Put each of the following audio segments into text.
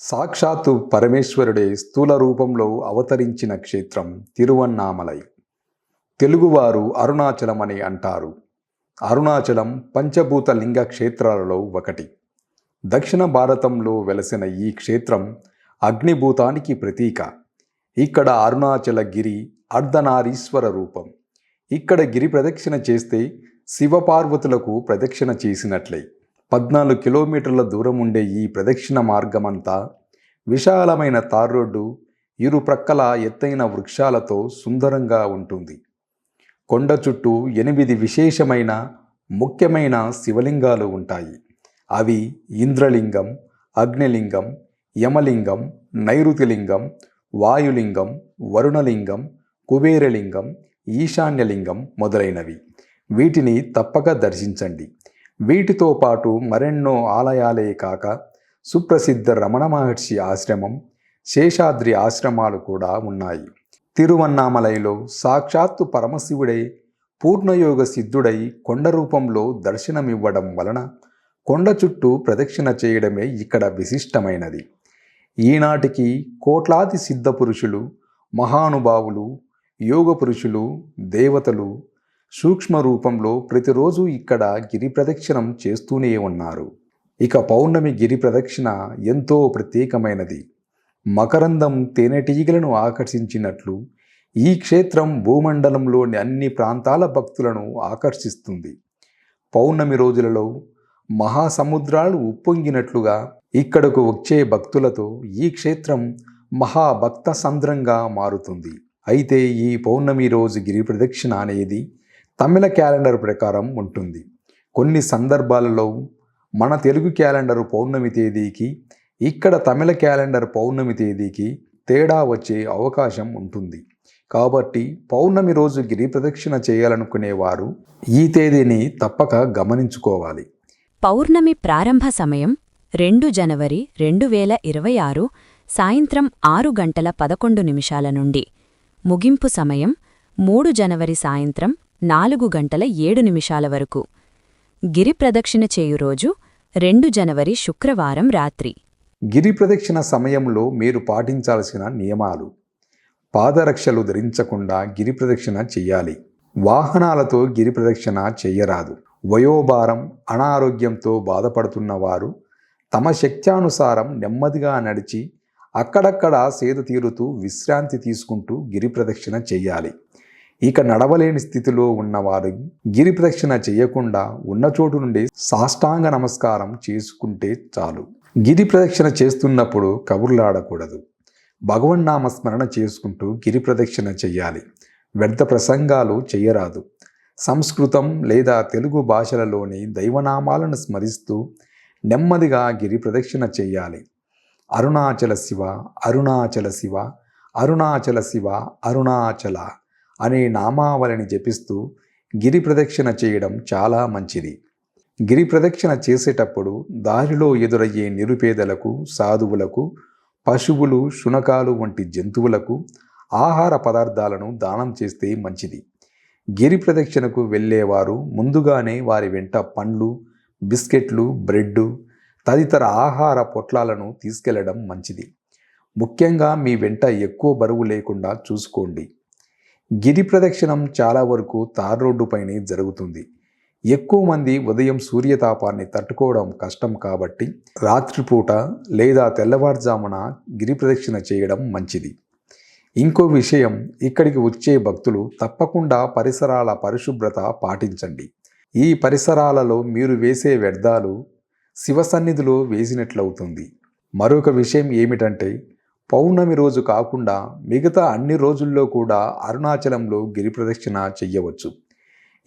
సాక్షాత్తు పరమేశ్వరుడే స్థూల రూపంలో అవతరించిన క్షేత్రం తిరువన్నామలై. తెలుగువారు అరుణాచలమని అంటారు. అరుణాచలం పంచభూత లింగ క్షేత్రాలలో ఒకటి. దక్షిణ భారతంలో వెలసిన ఈ క్షేత్రం అగ్నిభూతానికి ప్రతీక. ఇక్కడ అరుణాచల గిరి అర్ధనారీశ్వర రూపం. ఇక్కడ గిరి ప్రదక్షిణ చేస్తే శివపార్వతులకు ప్రదక్షిణ చేసినట్లే. 14 కిలోమీటర్ల దూరం ఉండే ఈ ప్రదక్షిణ మార్గమంతా విశాలమైన తార్ రోడ్డు, ఇరు ప్రక్కల ఎత్తైన వృక్షాలతో సుందరంగా ఉంటుంది. కొండ చుట్టూ 8 విశేషమైన ముఖ్యమైన శివలింగాలు ఉంటాయి. అవి ఇంద్రలింగం, అగ్నిలింగం, యమలింగం, నైరుతిలింగం, వాయులింగం, వరుణలింగం, కుబేరలింగం, ఈశాన్యలింగం మొదలైనవి. వీటిని తప్పక దర్శించండి. వీటితో పాటు మరెన్నో ఆలయాలే కాక సుప్రసిద్ధ రమణ మహర్షి ఆశ్రమం, శేషాద్రి ఆశ్రమాలు కూడా ఉన్నాయి. తిరువన్నామలైలో సాక్షాత్తు పరమశివుడై పూర్ణయోగ సిద్ధుడై కొండ రూపంలో దర్శనమివ్వడం వలన కొండ చుట్టూ ప్రదక్షిణ చేయడమే ఇక్కడ విశిష్టమైనది. ఈనాటికి కోట్లాది సిద్ధ పురుషులు, మహానుభావులు, యోగ పురుషులు, దేవతలు సూక్ష్మ రూపంలో ప్రతిరోజు ఇక్కడ గిరి ప్రదక్షిణం చేస్తూనే ఉన్నారు. ఇక పౌర్ణమి గిరి ప్రదక్షిణ ఎంతో ప్రత్యేకమైనది. మకరందం తేనెటీగలను ఆకర్షించినట్లు ఈ క్షేత్రం భూమండలంలోని అన్ని ప్రాంతాల భక్తులను ఆకర్షిస్తుంది. పౌర్ణమి రోజులలో మహాసముద్రాలు ఉప్పొంగినట్లుగా ఇక్కడకు వచ్చే భక్తులతో ఈ క్షేత్రం మహాభక్త సంద్రంగా మారుతుంది. అయితే ఈ పౌర్ణమి రోజు గిరి ప్రదక్షిణ అనేది తమిళ క్యాలెండర్ ప్రకారం ఉంటుంది. కొన్ని సందర్భాలలో మన తెలుగు క్యాలెండర్ పౌర్ణమి తేదీకి, ఇక్కడ తమిళ క్యాలెండర్ పౌర్ణమి తేదీకి తేడా వచ్చే అవకాశం ఉంటుంది. కాబట్టి పౌర్ణమి రోజు గిరి ప్రదక్షిణ చేయాలనుకునేవారు ఈ తేదీని తప్పక గమనించుకోవాలి. పౌర్ణమి ప్రారంభ సమయం 2 జనవరి 2026 సాయంత్రం 6:11 నుండి, ముగింపు సమయం 3 జనవరి సాయంత్రం 4:07 వరకు. గిరి ప్రదక్షిణ చేయు రోజు 2 జనవరి శుక్రవారం రాత్రి. గిరి ప్రదక్షిణ సమయంలో మీరు పాటించాల్సిన నియమాలు: పాదరక్షలు ధరించకుండా గిరి ప్రదక్షిణ చెయ్యాలి. వాహనాలతో గిరి ప్రదక్షిణ చెయ్యరాదు. వయోభారం, అనారోగ్యంతో బాధపడుతున్నవారు తమ శక్త్యానుసారం నెమ్మదిగా నడిచి అక్కడక్కడ సేద తీరుతూ విశ్రాంతి తీసుకుంటూ గిరి ప్రదక్షిణ చెయ్యాలి. ఇక నడవలేని స్థితిలో ఉన్నవారు గిరి ప్రదక్షిణ చేయకుండా ఉన్న చోటు నుండి సాష్టాంగ నమస్కారం చేసుకుంటే చాలు. గిరి ప్రదక్షిణ చేస్తున్నప్పుడు కబుర్లాడకూడదు. భగవన్నామ స్మరణ చేసుకుంటూ గిరి ప్రదక్షిణ చెయ్యాలి. వ్యర్థ ప్రసంగాలు చెయ్యరాదు. సంస్కృతం లేదా తెలుగు భాషలలోని దైవనామాలను స్మరిస్తూ నెమ్మదిగా గిరి ప్రదక్షిణ చెయ్యాలి. అరుణాచల శివ, అరుణాచల శివ, అరుణాచల శివ, అరుణాచల అనే నామావళిని జపిస్తూ గిరి ప్రదక్షిణ చేయడం చాలా మంచిది. గిరి ప్రదక్షిణ చేసేటప్పుడు దారిలో ఎదురయ్యే నిరుపేదలకు, సాధువులకు, పశువులు, శునకాలు వంటి జంతువులకు ఆహార పదార్థాలను దానం చేస్తే మంచిది. గిరి ప్రదక్షిణకు వెళ్ళేవారు ముందుగానే వారి వెంట పండ్లు, బిస్కెట్లు, బ్రెడ్డు తదితర ఆహార పొట్లాలను తీసుకెళ్లడం మంచిది. ముఖ్యంగా మీ వెంట ఎక్కువ బరువు లేకుండా చూసుకోండి. గిరి ప్రదక్షిణం చాలా వరకు తార్ రోడ్డుపైనే జరుగుతుంది. ఎక్కువ మంది ఉదయం సూర్యతాపాన్ని తట్టుకోవడం కష్టం కాబట్టి రాత్రిపూట లేదా తెల్లవారుజామున గిరి ప్రదక్షిణ చేయడం మంచిది. ఇంకో విషయం, ఇక్కడికి వచ్చే భక్తులు తప్పకుండా పరిసరాల పరిశుభ్రత పాటించండి. ఈ పరిసరాలలో మీరు వేసే వ్యర్థాలు శివ సన్నిధిలో వేసినట్లవుతుంది. మరొక విషయం ఏమిటంటే, పౌర్ణమి రోజు కాకుండా మిగతా అన్ని రోజుల్లో కూడా అరుణాచలంలో గిరి ప్రదక్షిణ చెయ్యవచ్చు.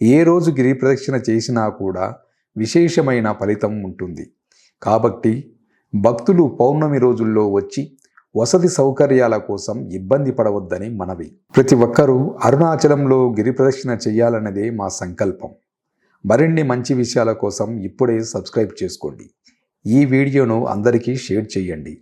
ఏ రోజు గిరి ప్రదక్షిణ చేసినా కూడా విశేషమైన ఫలితం ఉంటుంది. కాబట్టి భక్తులు పౌర్ణమి రోజుల్లో వచ్చి వసతి సౌకర్యాల కోసం ఇబ్బంది పడవద్దని మనవి. ప్రతి ఒక్కరూ అరుణాచలంలో గిరి ప్రదక్షిణ చెయ్యాలన్నదే మా సంకల్పం. మరిన్ని మంచి విషయాల కోసం ఇప్పుడే సబ్స్క్రైబ్ చేసుకోండి. ఈ వీడియోను అందరికీ షేర్ చేయండి.